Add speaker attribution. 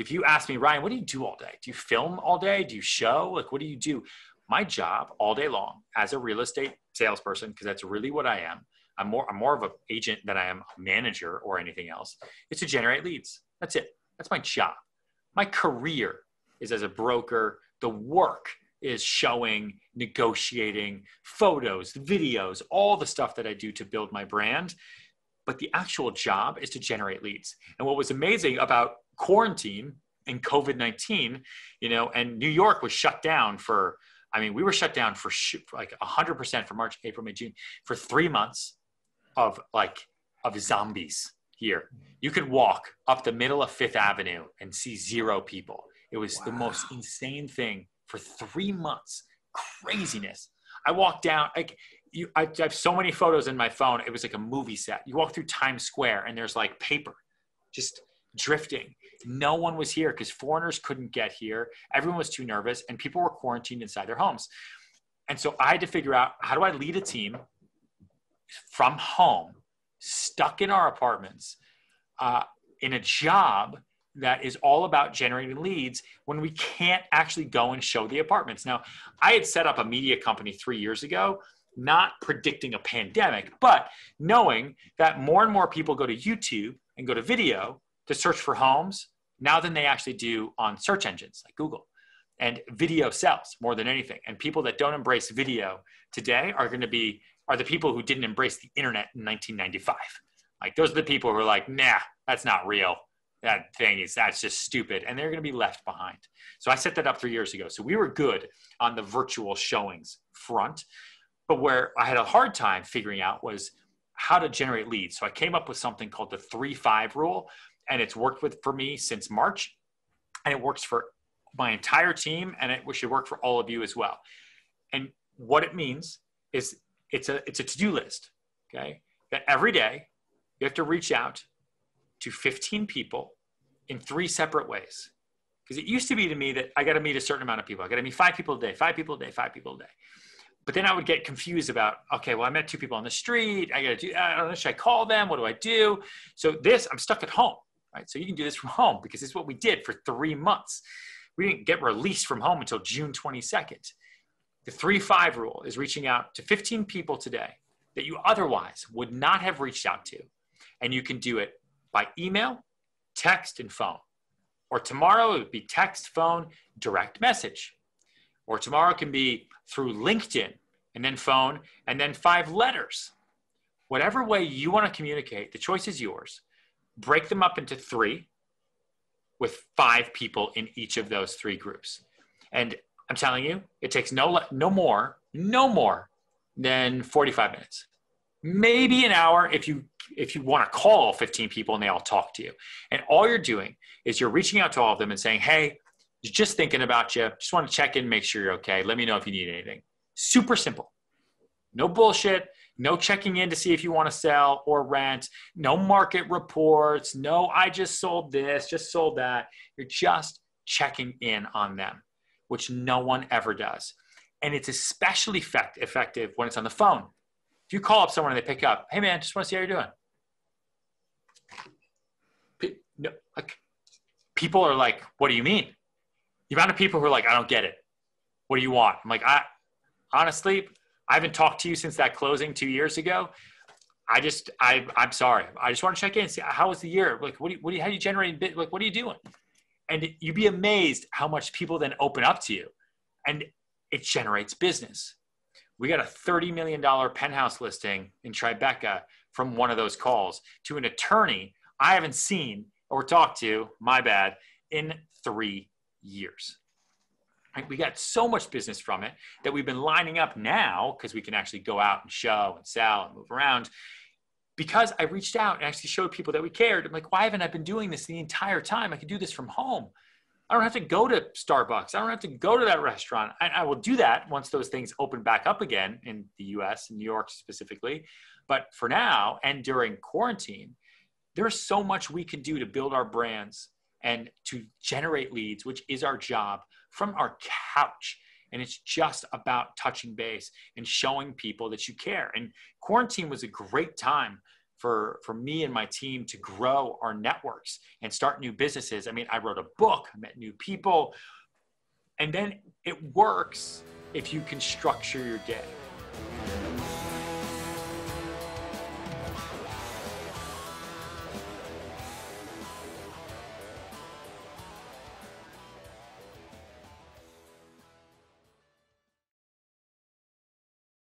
Speaker 1: if you ask me, Ryan, what do you do all day? Do you film all day? Do you show? Like, what do you do? My job all day long as a real estate salesperson, because that's really what I am. I'm more of an agent than I am a manager or anything else. It's to generate leads. That's it. That's my job. My career is as a broker. The work is showing, negotiating, photos, videos, all the stuff that I do to build my brand. But the actual job is to generate leads. And what was amazing about quarantine and COVID-19, and New York was shut down for, we were shut down for like 100% for March, April, May, June, for 3 months of zombies here. You could walk up the middle of Fifth Avenue and see 0 people. It was the most insane thing for 3 months. Craziness. I walked down, I have so many photos in my phone. It was like a movie set. You walk through Times Square and there's like paper just drifting. No one was here because foreigners couldn't get here. Everyone was too nervous and people were quarantined inside their homes. And so I had to figure out, how do I lead a team from home, stuck in our apartments, in a job that is all about generating leads when we can't actually go and show the apartments. Now, I had set up a media company 3 years ago, not predicting a pandemic, but knowing that more and more people go to YouTube and go to video to search for homes now than they actually do on search engines like Google. And video sells more than anything. And people that don't embrace video today are the people who didn't embrace the internet in 1995. Like, those are the people who are like, nah, that's not real. That's just stupid. And they're going to be left behind. So I set that up 3 years ago. So we were good on the virtual showings front, but where I had a hard time figuring out was how to generate leads. So I came up with something called the 3-5 rule, and it's worked for me since March, and it works for my entire team, and it should work for all of you as well. And what it means is it's a to-do list, okay? That every day you have to reach out to 15 people in 3 separate ways. Because it used to be to me that I got to meet a certain amount of people. I got to meet 5 people a day, 5 people a day, 5 people a day. But then I would get confused about, okay, well, I met 2 people on the street. I don't know, should I call them? What do I do? So I'm stuck at home, right? So you can do this from home because this is what we did for 3 months. We didn't get released from home until June 22nd. The 3-5 rule is reaching out to 15 people today that you otherwise would not have reached out to. And you can do it by email, text, and phone. Or tomorrow it would be text, phone, direct message. Or tomorrow it can be through LinkedIn and then phone and then 5 letters. Whatever way you want to communicate, the choice is yours. Break them up into 3 with 5 people in each of those 3 groups. And I'm telling you, it takes no more than 45 minutes. Maybe an hour if you want to call all 15 people and they all talk to you. And all you're doing is you're reaching out to all of them and saying, hey, just thinking about you. Just want to check in, make sure you're okay. Let me know if you need anything. Super simple. No bullshit. No checking in to see if you want to sell or rent. No market reports. No, I just sold this, just sold that. You're just checking in on them, which no one ever does. And it's especially effective when it's on the phone. If you call up someone and they pick up, hey man, just want to see how you're doing. People are like, what do you mean? The amount of people who are like, I don't get it. What do you want? I'm like, honestly, I haven't talked to you since that closing 2 years ago. I'm sorry. I just want to check in and see how was the year? Like, how are you generating? Like, what are you doing? And you'd be amazed how much people then open up to you, and it generates business. We got a $30 million penthouse listing in Tribeca from one of those calls to an attorney I haven't seen or talked to, my bad, in 3 years. Right? We got so much business from it that we've been lining up now because we can actually go out and show and sell and move around. Because I reached out and actually showed people that we cared. I'm like, why haven't I been doing this the entire time? I can do this from home. I don't have to go to Starbucks. I don't have to go to that restaurant. I will do that once those things open back up again in the US, in New York specifically. But for now and during quarantine, there's so much we can do to build our brands and to generate leads, which is our job from our couch. And it's just about touching base and showing people that you care. And quarantine was a great time for me and my team to grow our networks and start new businesses. I mean, I wrote a book, I met new people, and then it works if you can structure your day.